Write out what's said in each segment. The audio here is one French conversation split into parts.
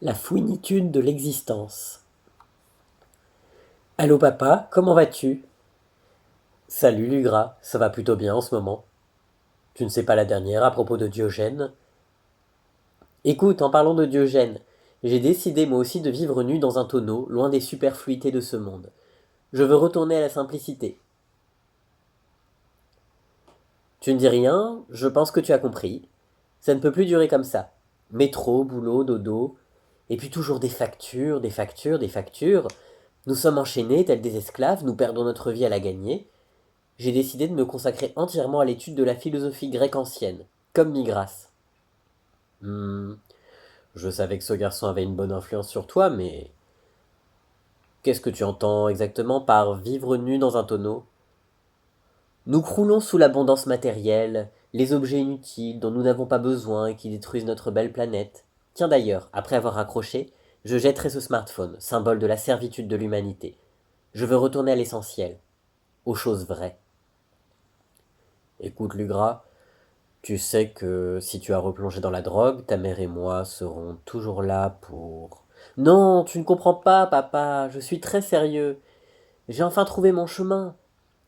La fouinitude de l'existence. Allô papa, comment vas-tu? Salut Lugra, ça va plutôt bien en ce moment. Tu ne sais pas la dernière à propos de Diogène? Écoute, en parlant de Diogène, j'ai décidé moi aussi de vivre nu dans un tonneau, loin des superfluités de ce monde. Je veux retourner à la simplicité. Tu ne dis rien, je pense que tu as compris. Ça ne peut plus durer comme ça. Métro, boulot, dodo, et puis toujours des factures, des factures, des factures. Nous sommes enchaînés tels des esclaves, nous perdons notre vie à la gagner. J'ai décidé de me consacrer entièrement à l'étude de la philosophie grecque ancienne, comme Migras. Hmm, je savais que ce garçon avait une bonne influence sur toi, mais qu'est-ce que tu entends exactement par vivre nu dans un tonneau? Nous croulons sous l'abondance matérielle, les objets inutiles dont nous n'avons pas besoin et qui détruisent notre belle planète. Tiens d'ailleurs, après avoir raccroché, je jetterai ce smartphone, symbole de la servitude de l'humanité. Je veux retourner à l'essentiel, aux choses vraies. Écoute, Lugra, tu sais que si tu as replongé dans la drogue, ta mère et moi serons toujours là pour... Non, tu ne comprends pas, papa, je suis très sérieux. J'ai enfin trouvé mon chemin.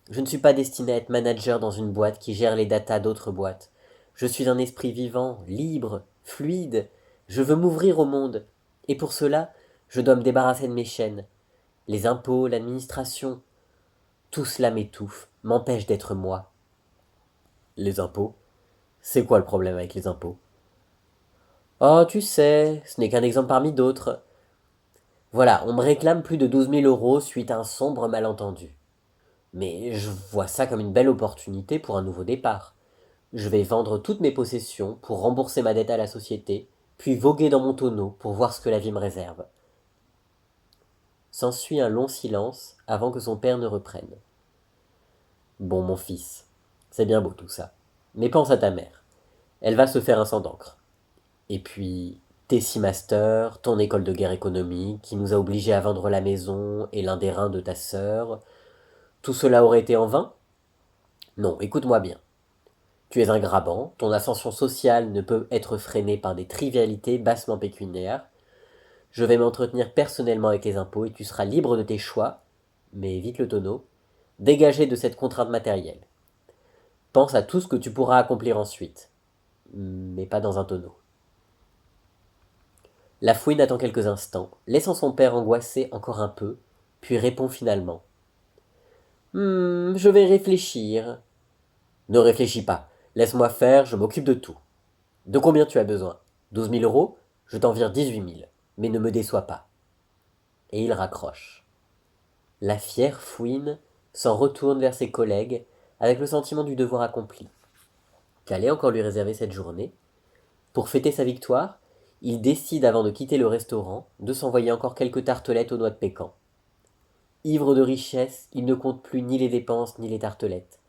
Je ne suis pas destiné à être manager dans une boîte qui gère les datas d'autres boîtes. Je suis un esprit vivant, libre, fluide. Je veux m'ouvrir au monde. Et pour cela, je dois me débarrasser de mes chaînes. Les impôts, l'administration, tout cela m'étouffe, m'empêche d'être moi. Les impôts? C'est quoi le problème avec les impôts? Oh, tu sais, ce n'est qu'un exemple parmi d'autres. Voilà, on me réclame plus de 12 000 € suite à un sombre malentendu. Mais je vois ça comme une belle opportunité pour un nouveau départ. Je vais vendre toutes mes possessions pour rembourser ma dette à la société, puis voguer dans mon tonneau pour voir ce que la vie me réserve. S'ensuit un long silence avant que son père ne reprenne. Bon, mon fils, c'est bien beau tout ça. Mais pense à ta mère. Elle va se faire un sang d'encre. Et puis, tes 6 masters, ton école de guerre économique, qui nous a obligés à vendre la maison et l'un des reins de ta sœur, tout cela aurait été en vain? Non, écoute-moi bien. Tu es un Graban, ton ascension sociale ne peut être freinée par des trivialités bassement pécuniaires. Je vais m'entretenir personnellement avec les impôts et tu seras libre de tes choix, mais évite le tonneau, dégagé de cette contrainte matérielle. Pense à tout ce que tu pourras accomplir ensuite, mais pas dans un tonneau. La fouine attend quelques instants, laissant son père angoissé encore un peu, puis répond finalement. Je vais réfléchir. Ne réfléchis pas. Laisse-moi faire, je m'occupe de tout. De combien tu as besoin? 12 000 €? Je t'en vire 18 000. Mais ne me déçois pas. Et il raccroche. La fière fouine s'en retourne vers ses collègues avec le sentiment du devoir accompli. Qu'allait encore lui réserver cette journée? Pour fêter sa victoire, il décide avant de quitter le restaurant de s'envoyer encore quelques tartelettes aux noix de pécan. Ivre de richesse, il ne compte plus ni les dépenses ni les tartelettes.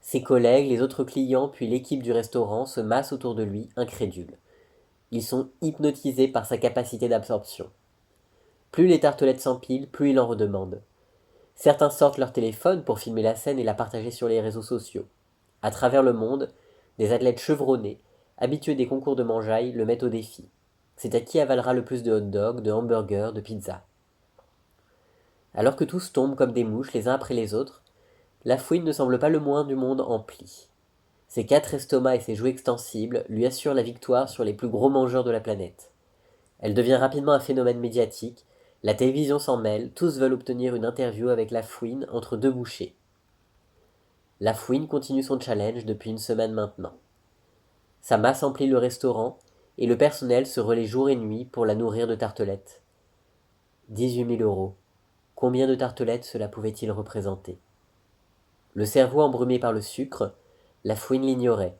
Ses collègues, les autres clients, puis l'équipe du restaurant se massent autour de lui, incrédules. Ils sont hypnotisés par sa capacité d'absorption. Plus les tartelettes s'empilent, plus il en redemande. Certains sortent leur téléphone pour filmer la scène et la partager sur les réseaux sociaux. À travers le monde, des athlètes chevronnés, habitués des concours de mangeaille, le mettent au défi. C'est à qui avalera le plus de hot-dogs, de hamburgers, de pizzas. Alors que tous tombent comme des mouches les uns après les autres, la fouine ne semble pas le moins du monde empli. Ses 4 estomacs et ses joues extensibles lui assurent la victoire sur les plus gros mangeurs de la planète. Elle devient rapidement un phénomène médiatique, la télévision s'en mêle, tous veulent obtenir une interview avec la fouine entre deux bouchées. La fouine continue son challenge depuis une semaine maintenant. Sa masse emplit le restaurant et le personnel se relaie jour et nuit pour la nourrir de tartelettes. 18 000 €. Combien de tartelettes cela pouvait-il représenter? Le cerveau embrumé par le sucre, la fouine l'ignorait.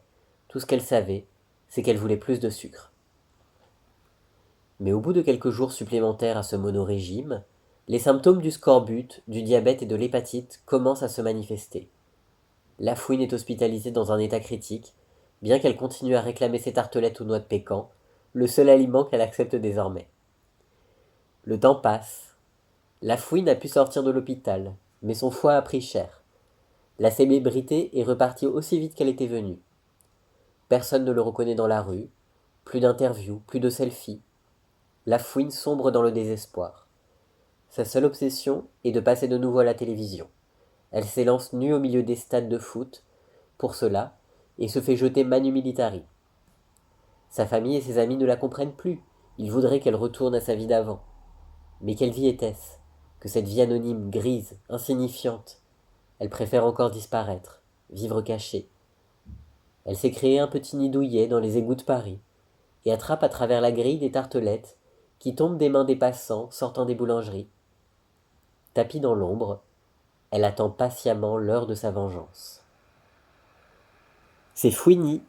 Tout ce qu'elle savait, c'est qu'elle voulait plus de sucre. Mais au bout de quelques jours supplémentaires à ce monorégime, les symptômes du scorbut, du diabète et de l'hépatite commencent à se manifester. La fouine est hospitalisée dans un état critique, bien qu'elle continue à réclamer ses tartelettes aux noix de pécan, le seul aliment qu'elle accepte désormais. Le temps passe. La fouine a pu sortir de l'hôpital, mais son foie a pris cher. La célébrité est repartie aussi vite qu'elle était venue. Personne ne le reconnaît dans la rue, plus d'interviews, plus de selfies. La Fouine sombre dans le désespoir. Sa seule obsession est de passer de nouveau à la télévision. Elle s'élance nue au milieu des stades de foot, pour cela, et se fait jeter manu militari. Sa famille et ses amis ne la comprennent plus. Ils voudraient qu'elle retourne à sa vie d'avant. Mais quelle vie était-ce? Que cette vie anonyme, grise, insignifiante? Elle préfère encore disparaître, vivre cachée. Elle s'est créé un petit nid douillet dans les égouts de Paris, et attrape à travers la grille des tartelettes qui tombent des mains des passants sortant des boulangeries. Tapie dans l'ombre, elle attend patiemment l'heure de sa vengeance. C'est Fouini